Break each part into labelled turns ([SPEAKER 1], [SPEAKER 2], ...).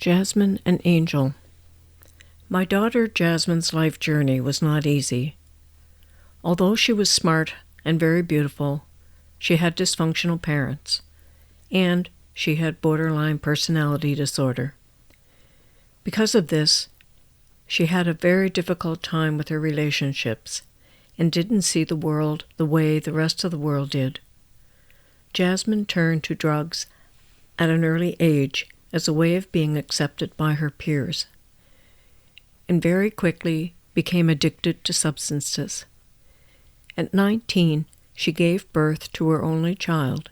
[SPEAKER 1] Jasmine and Angel. My daughter Jasmine's life journey was not easy. Although she was smart and very beautiful, she had dysfunctional parents, and she had borderline personality disorder. Because of this, she had a very difficult time with her relationships and didn't see the world the way the rest of the world did. Jasmine turned to drugs at an early age as a way of being accepted by her peers, and very quickly became addicted to substances. At 19, she gave birth to her only child,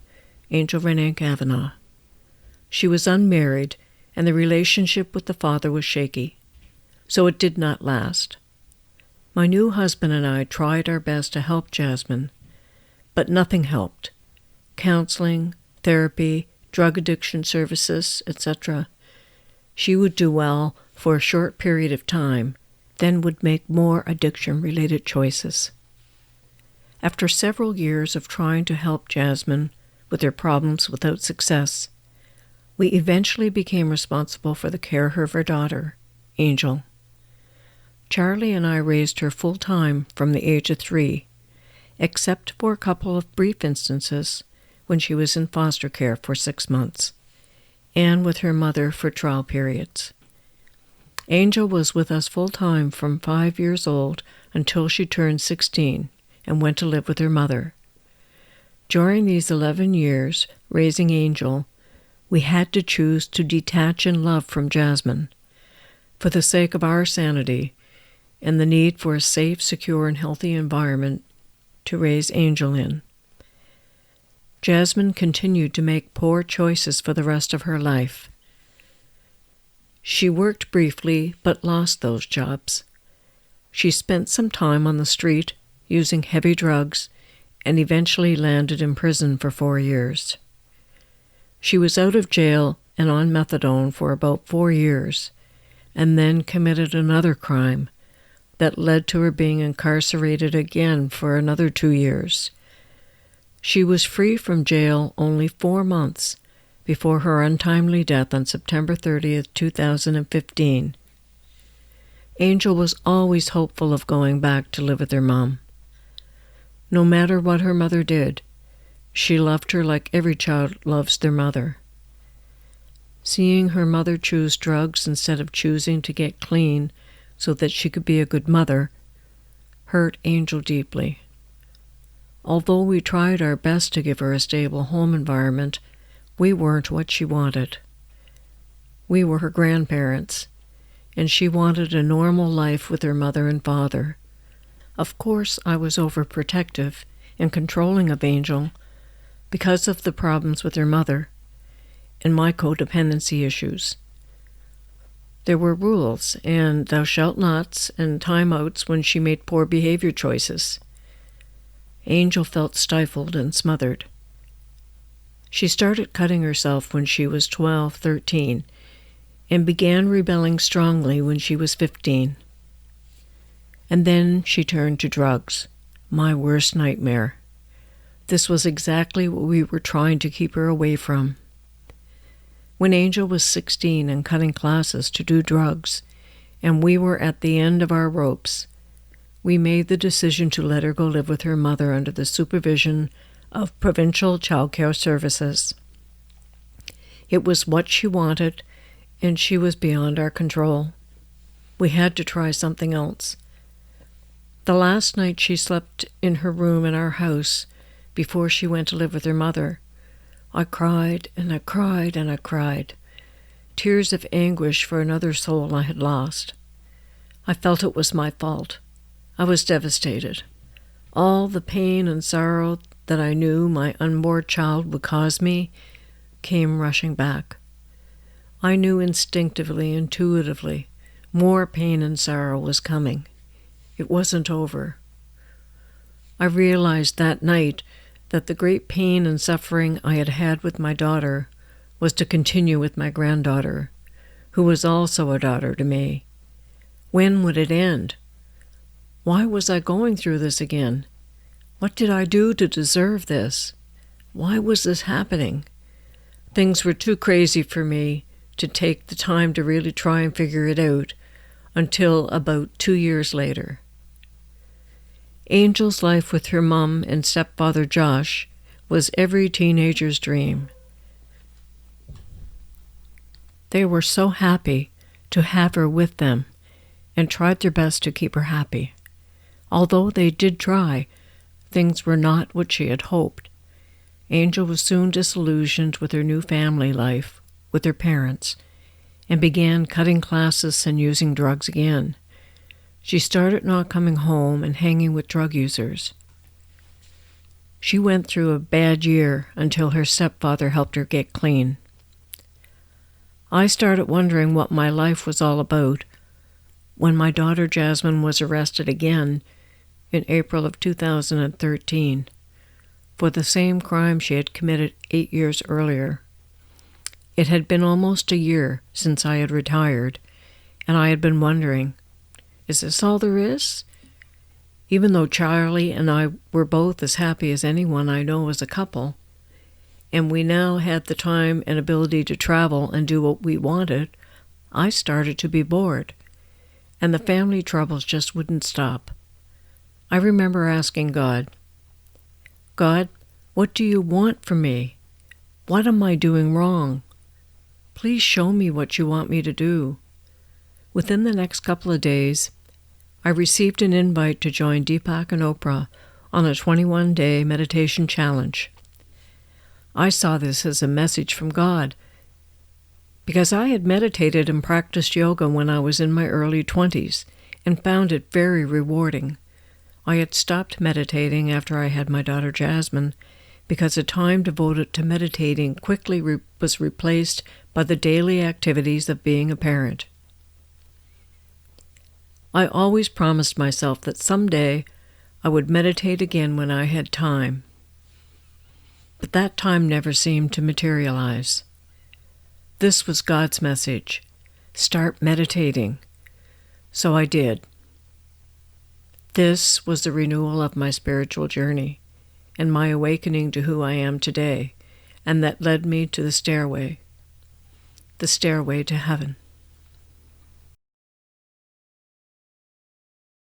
[SPEAKER 1] Angel Renee Kavanaugh. She was unmarried, and the relationship with the father was shaky, so it did not last. My new husband and I tried our best to help Jasmine, but nothing helped. Counseling, therapy, drug addiction services, etc. She would do well for a short period of time, then would make more addiction-related choices. After several years of trying to help Jasmine with her problems without success, we eventually became responsible for the care of her daughter, Angel. Charlie and I raised her full-time from the age of 3, except for a couple of brief instances when she was in foster care for 6 months, and with her mother for trial periods. Angel was with us full-time from 5 years old until she turned 16 and went to live with her mother. During these 11 years raising Angel, we had to choose to detach in love from Jasmine for the sake of our sanity and the need for a safe, secure, and healthy environment to raise Angel in. Jasmine continued to make poor choices for the rest of her life. She worked briefly but lost those jobs. She spent some time on the street using heavy drugs and eventually landed in prison for 4 years. She was out of jail and on methadone for about 4 years, and then committed another crime that led to her being incarcerated again for another 2 years. She was free from jail only 4 months before her untimely death on September 30th, 2015. Angel was always hopeful of going back to live with her mom. No matter what her mother did, she loved her like every child loves their mother. Seeing her mother choose drugs instead of choosing to get clean so that she could be a good mother hurt Angel deeply. Although we tried our best to give her a stable home environment, we weren't what she wanted. We were her grandparents, and she wanted a normal life with her mother and father. Of course, I was overprotective and controlling of Angel because of the problems with her mother and my codependency issues. There were rules and thou shalt nots and timeouts when she made poor behavior choices. Angel felt stifled and smothered. She started cutting herself when she was 12, 13, and began rebelling strongly when she was 15. And then she turned to drugs, my worst nightmare. This was exactly what we were trying to keep her away from. When Angel was 16 and cutting classes to do drugs, and we were at the end of our ropes, we made the decision to let her go live with her mother under the supervision of provincial child care services. It was what she wanted, and she was beyond our control. We had to try something else. The last night she slept in her room in our house before she went to live with her mother, I cried and I cried and I cried, tears of anguish for another soul I had lost. I felt it was my fault. I was devastated. All the pain and sorrow that I knew my unborn child would cause me came rushing back. I knew instinctively, intuitively, more pain and sorrow was coming. It wasn't over. I realized that night that the great pain and suffering I had had with my daughter was to continue with my granddaughter, who was also a daughter to me. When would it end? Why was I going through this again? What did I do to deserve this? Why was this happening? Things were too crazy for me, to take the time to really try and figure it out until about 2 years later. Angel's life with her mom and stepfather Josh was every teenager's dream. They were so happy to have her with them and tried their best to keep her happy. Although they did try, things were not what she had hoped. Angel was soon disillusioned with her new family life with her parents and began cutting classes and using drugs again. She started not coming home and hanging with drug users. She went through a bad year until her stepfather helped her get clean. I started wondering what my life was all about when my daughter Jasmine was arrested again in April of 2013 for the same crime she had committed 8 years earlier. It had been almost a year since I had retired, and I had been wondering, is this all there is? Even though Charlie and I were both as happy as anyone I know as a couple, and we now had the time and ability to travel and do what we wanted, I started to be bored, and the family troubles just wouldn't stop. I remember asking God, what do you want from me? What am I doing wrong? Please show me what you want me to do. Within the next couple of days, I received an invite to join Deepak and Oprah on a 21-day meditation challenge. I saw this as a message from God because I had meditated and practiced yoga when I was in my early 20s and found it very rewarding. I had stopped meditating after I had my daughter Jasmine because the time devoted to meditating quickly was replaced by the daily activities of being a parent. I always promised myself that someday I would meditate again when I had time. But that time never seemed to materialize. This was God's message. Start meditating. So I did. This was the renewal of my spiritual journey and my awakening to who I am today, and that led me to the stairway to heaven.